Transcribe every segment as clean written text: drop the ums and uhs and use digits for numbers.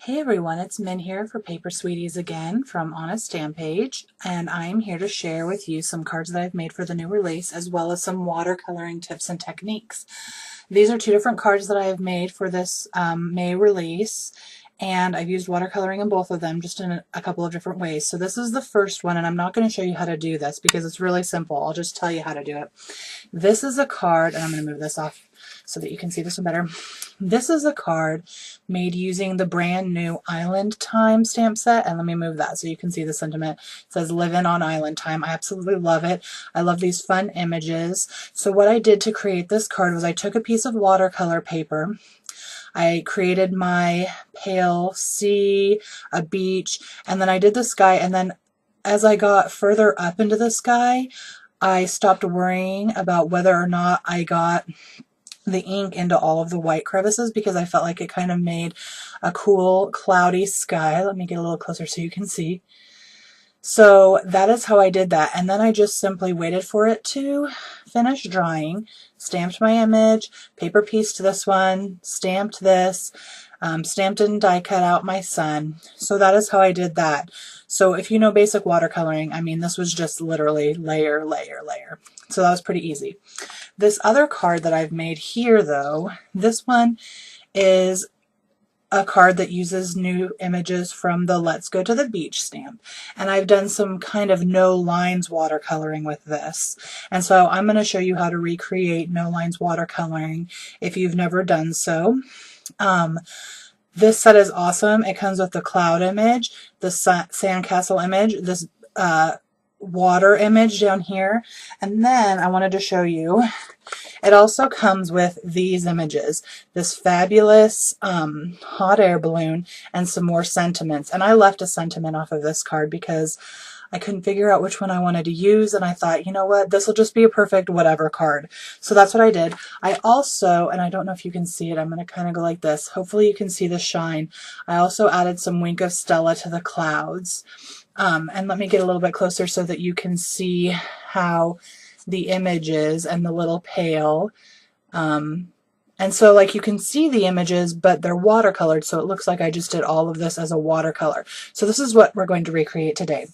Hey everyone, it's Min here for Paper Sweeties again from Honest Stamp Page, and I'm here to share with you some cards that I've made for the new release, as well as some watercoloring tips and techniques. These are two different cards that I have made for this May release, and I've used watercoloring in both of them, just in a couple of different ways. So this is the first one, and I'm not going to show you how to do this because it's really simple. I'll just tell you how to do it. This is a card, and I'm going to move this off so that you can see this one better. This is a card made using the brand new Island Time stamp set, and let me move that so you can see the sentiment. It says "Living on Island Time." I absolutely love it. I love these fun images. So what I did to create this card was I took a piece of watercolor paper. I created my pale sea, a beach, and then I did the sky, and then as I got further up into the sky, I stopped worrying about whether or not I got the ink into all of the white crevices because I felt like it kind of made a cool cloudy sky. Let me get a little closer so you can see. So that is how I did that, and then I just simply waited for it to finish drying, stamped my image, paper pieced this one, stamped this, stamped and die cut out my sun. So that is how I did that. So if you know basic watercoloring, I mean, this was just literally layer, layer, layer. So that was pretty easy. This other card that I've made here, though, this one is a card that uses new images from the Let's Go to the Beach stamp. And I've done some kind of no lines watercoloring with this. And so I'm going to show you how to recreate no lines watercoloring if you've never done so. This set is awesome. It comes with the cloud image, the sandcastle image, this water image down here, and then I wanted to show you it also comes with these images, this fabulous hot air balloon and some more sentiments. And I left a sentiment off of this card because I couldn't figure out which one I wanted to use, and I thought, you know what, this will just be a perfect whatever card. So that's what I did. I also, and I don't know if you can see it, I'm going to kind of go like this. Hopefully you can see the shine. I also added some Wink of Stella to the clouds. And let me get a little bit closer so that you can see how the images and the little pail. And so like you can see the images, but they're watercolored, so it looks like I just did all of this as a watercolor. So this is what we're going to recreate today.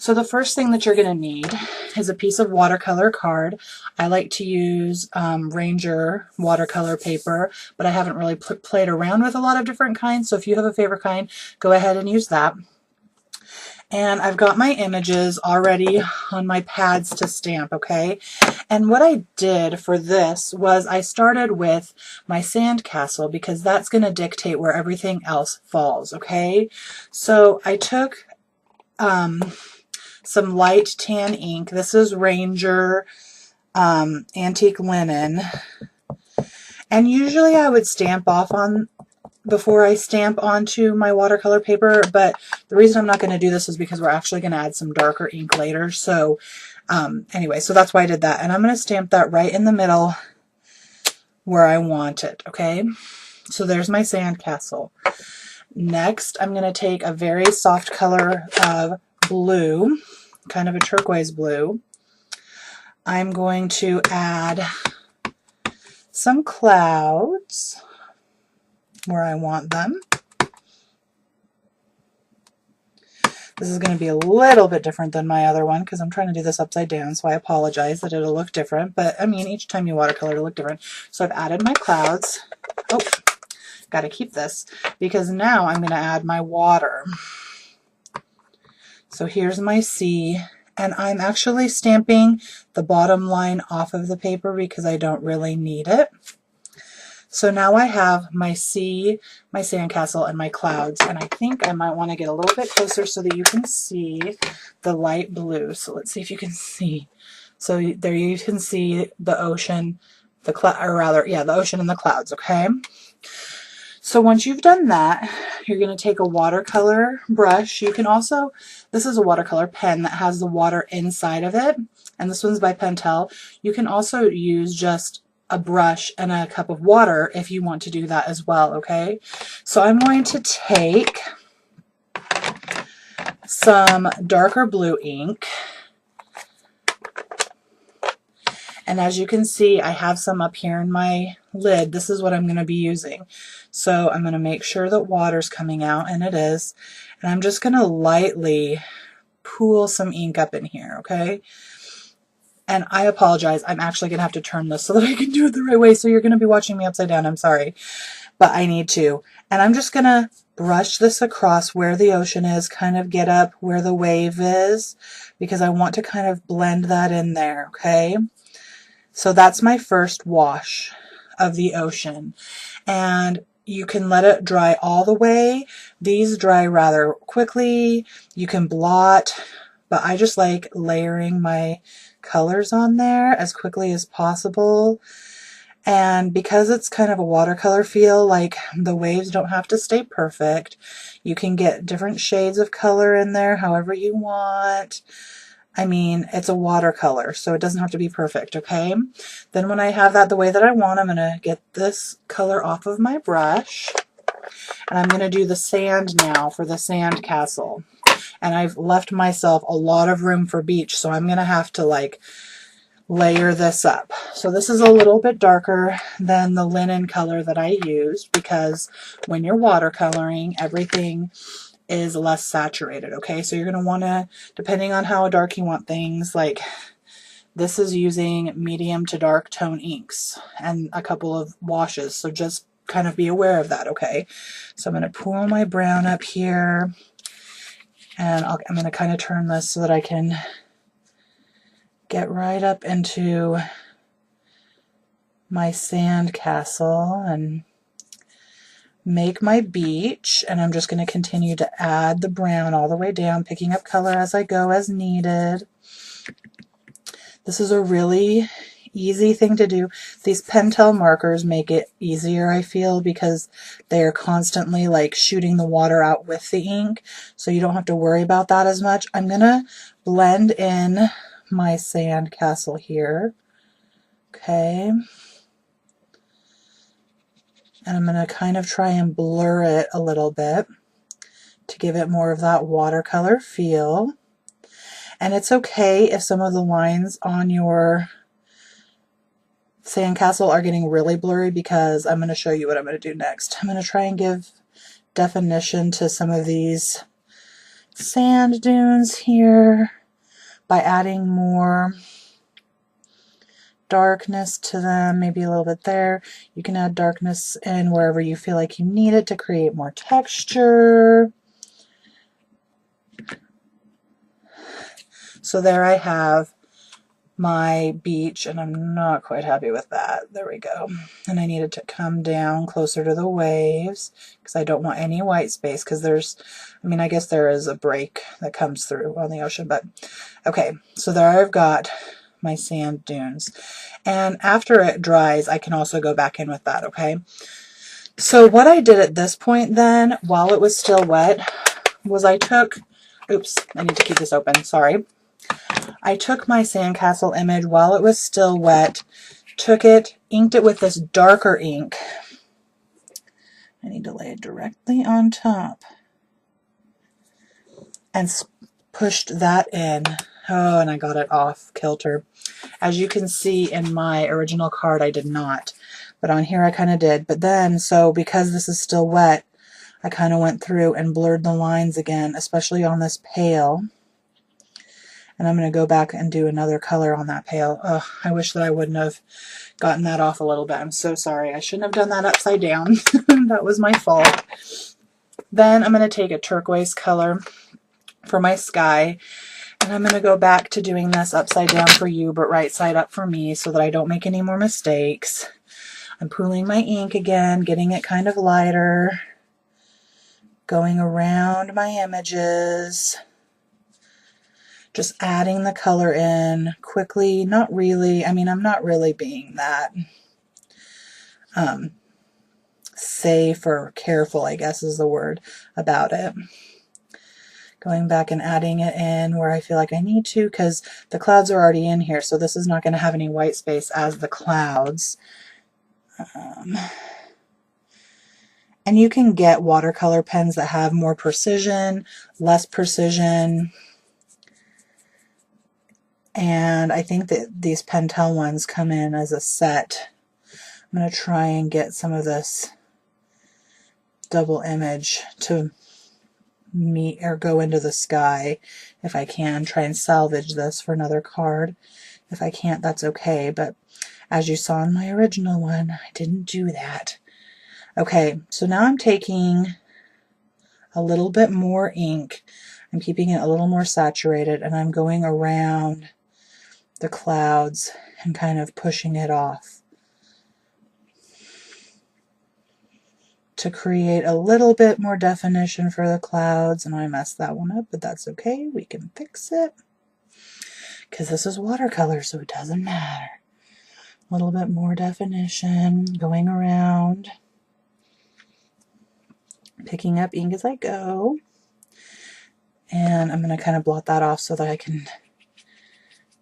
So the first thing that you're going to need is a piece of watercolor card. I like to use Ranger watercolor paper, but I haven't really played around with a lot of different kinds, so if you have a favorite kind, go ahead and use that. And I've got my images already on my pads to stamp, okay? And what I did for this was I started with my sandcastle because that's going to dictate where everything else falls, okay? So I took some light tan ink. This is Ranger Antique Linen. And usually I would stamp off on before I stamp onto my watercolor paper, but the reason I'm not going to do this is because we're actually going to add some darker ink later. So anyway, so that's why I did that. And I'm going to stamp that right in the middle where I want it, okay? So there's my sandcastle. Next, I'm going to take a very soft color of blue, kind of a turquoise blue. I'm going to add some clouds where I want them. This is going to be a little bit different than my other one because I'm trying to do this upside down, so I apologize that it'll look different, but I mean, each time you watercolor it'll look different. So I've added my clouds. Oh, got to keep this because now I'm going to add my water. So here's my sea, and I'm actually stamping the bottom line off of the paper because I don't really need it. So now I have my sea, my sandcastle, and my clouds, and I think I might want to get a little bit closer so that you can see the light blue. So let's see if you can see. So there you can see the ocean, the ocean and the clouds, okay? So once you've done that, you're going to take a watercolor brush. You can also, this is a watercolor pen that has the water inside of it, and this one's by Pentel. You can also use just a brush and a cup of water if you want to do that as well, okay? So I'm going to take some darker blue ink, And as you can see, I have some up here in my lid. This is what I'm going to be using. So I'm going to make sure that water's coming out, and it is. And I'm just going to lightly pool some ink up in here, okay? And I apologize. I'm actually going to have to turn this so that I can do it the right way. So you're going to be watching me upside down. I'm sorry. But I need to. And I'm just going to brush this across where the ocean is, kind of get up where the wave is, because I want to kind of blend that in there, okay? So that's my first wash of the ocean. And you can let it dry all the way. These dry rather quickly. You can blot, but I just like layering my colors on there as quickly as possible. And because it's kind of a watercolor feel, like the waves don't have to stay perfect. You can get different shades of color in there however you want. I mean, it's a watercolor, so it doesn't have to be perfect, okay? Then when I have that the way that I want, I'm going to get this color off of my brush. And I'm going to do the sand now for the sand castle. And I've left myself a lot of room for beach, so I'm going to have to like layer this up. So this is a little bit darker than the linen color that I used, because when you're watercoloring, everything is less saturated, okay? So you're going to want to, depending on how dark you want things, like this is using medium to dark tone inks and a couple of washes, so just kind of be aware of that, okay? So I'm going to pool my brown up here, and I'm going to kind of turn this so that I can get right up into my sand castle and make my beach. And I'm just going to continue to add the brown all the way down, picking up color as I go as needed. This is a really easy thing to do. These Pentel markers make it easier, I feel, because they are constantly like shooting the water out with the ink, so you don't have to worry about that as much. I'm going to blend in my sand castle here, okay? And I'm going to kind of try and blur it a little bit to give it more of that watercolor feel. And it's okay if some of the lines on your sandcastle are getting really blurry, because I'm going to show you what I'm going to do next. I'm going to try and give definition to some of these sand dunes here by adding more darkness to them, maybe a little bit there. You can add darkness in wherever you feel like you need it to create more texture. So there I have my beach, and I'm not quite happy with that. There we go. And I need it to come down closer to the waves, because I don't want any white space, because there's, I mean, I guess there is a break that comes through on the ocean, but okay. So there I've got my sand dunes. And after it dries, I can also go back in with that, okay? So what I did at this point then, while it was still wet, was I took, oops, I need to keep this open, sorry. I took my sandcastle image while it was still wet, took it, inked it with this darker ink. I need to lay it directly on top, and pushed that in. Oh, and I got it off kilter. As you can see in my original card, I did not, but on here I kind of did. But then, so because this is still wet, I kind of went through and blurred the lines again, especially on this pail. And I'm going to go back and do another color on that pail. Ugh, I wish that I wouldn't have gotten that off a little bit. I'm so sorry. I shouldn't have done that upside down. That was my fault. Then I'm going to take a turquoise color for my sky. And I'm going to go back to doing this upside down for you, but right side up for me, so that I don't make any more mistakes. I'm pooling my ink again, getting it kind of lighter, going around my images. Just adding the color in quickly, not really, I mean, I'm not really being that safe or careful, I guess is the word, about it. Going back and adding it in where I feel like I need to, because the clouds are already in here, so this is not going to have any white space as the clouds. And you can get watercolor pens that have more precision, less precision. And I think that these Pentel ones come in as a set. I'm going to try and get some of this double image to meet or go into the sky if I can. Try and salvage this for another card. If I can't, that's okay, but as you saw in my original one, I didn't do that. Okay, so now I'm taking a little bit more ink. I'm keeping it a little more saturated, and I'm going around the clouds and kind of pushing it off to create a little bit more definition for the clouds. And I messed that one up, but that's okay. We can fix it because this is watercolor, so it doesn't matter. A little bit more definition going around, picking up ink as I go. And I'm going to kind of blot that off so that I can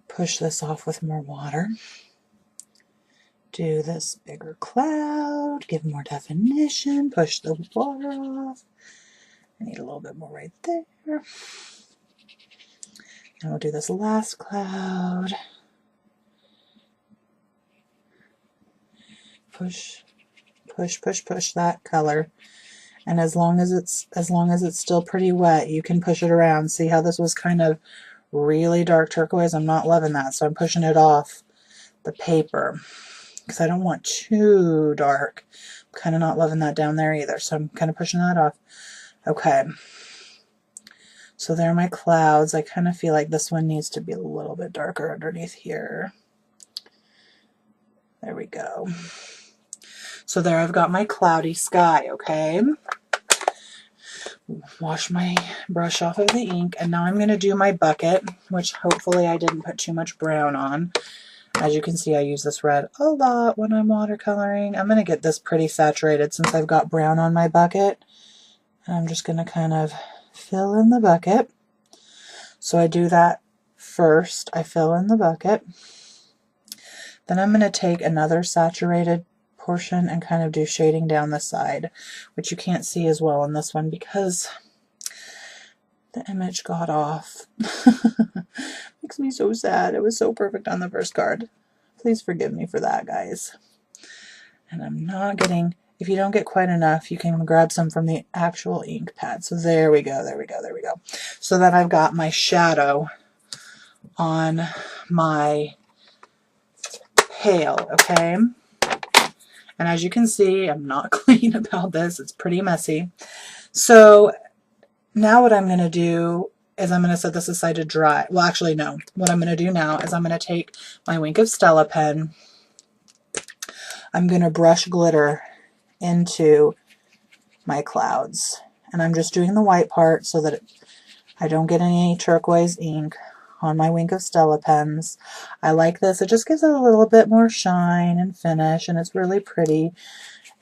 push this off with more water. Do this bigger cloud, give more definition, push the water off. I need a little bit more right there. And we'll do this last cloud. Push, push, push, push that color. And as long as it's still pretty wet, you can push it around. See how this was kind of really dark turquoise? I'm not loving that, so I'm pushing it off the paper because I don't want too dark. I'm kind of not loving that down there either, so I'm kind of pushing that off. Okay. So there are my clouds. I kind of feel like this one needs to be a little bit darker underneath here. There we go. So there I've got my cloudy sky, okay? Wash my brush off of the ink, and now I'm going to do my bucket, which hopefully I didn't put too much brown on. As you can see, I use this red a lot when I'm watercoloring. I'm going to get this pretty saturated since I've got brown on my bucket. And I'm just going to kind of fill in the bucket. So I do that first. I fill in the bucket. Then I'm going to take another saturated portion and kind of do shading down the side, which you can't see as well in this one because the image got off. Makes me so sad. It was so perfect on the first card. Please forgive me for that, guys. And I'm not getting, if you don't get quite enough, you can grab some from the actual ink pad. So there we go, there we go, there we go. So then I've got my shadow on my pail, okay? And as you can see, I'm not clean about this. It's pretty messy. So now what I'm going to do is I'm going to set this aside to dry. Well, actually, no. What I'm going to do now is I'm going to take my Wink of Stella pen. I'm going to brush glitter into my clouds. And I'm just doing the white part so that I don't get any turquoise ink on my Wink of Stella pens. I like this. It just gives it a little bit more shine and finish, and it's really pretty.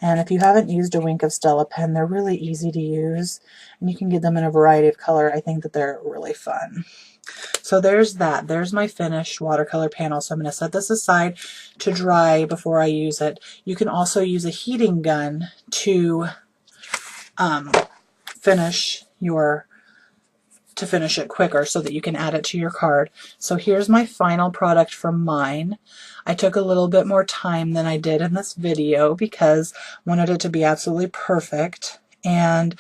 And if you haven't used a Wink of Stella pen, they're really easy to use, and you can get them in a variety of color. I think that they're really fun. So there's that. There's my finished watercolor panel. So I'm going to set this aside to dry before I use it. You can also use a heating gun to finish it quicker so that you can add it to your card. So here's my final product from Mynn. I took a little bit more time than I did in this video because I wanted it to be absolutely perfect. And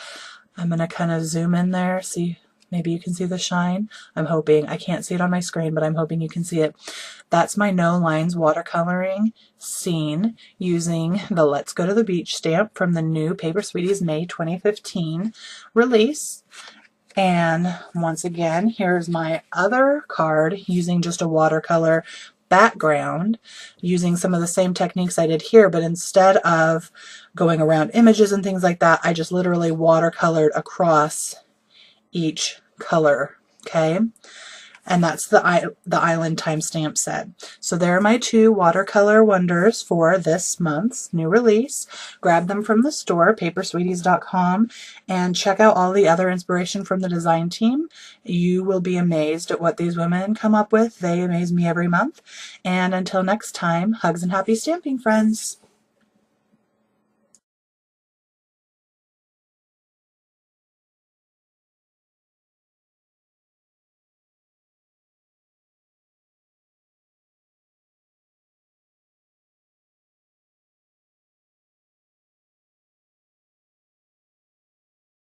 I'm going to kind of zoom in there. See, maybe you can see the shine. I'm hoping. I can't see it on my screen, but I'm hoping you can see it. That's my No Lines watercoloring scene using the Let's Go to the Beach stamp from the new Paper Sweeties May 2015 release. And once again, here's my other card using just a watercolor background, using some of the same techniques I did here, but instead of going around images and things like that, I just literally watercolored across each color, okay? And that's the Island timestamp set. So there are my two watercolor wonders for this month's new release. Grab them from the store, papersweeties.com, and check out all the other inspiration from the design team. You will be amazed at what these women come up with. They amaze me every month. And until next time, hugs and happy stamping, friends.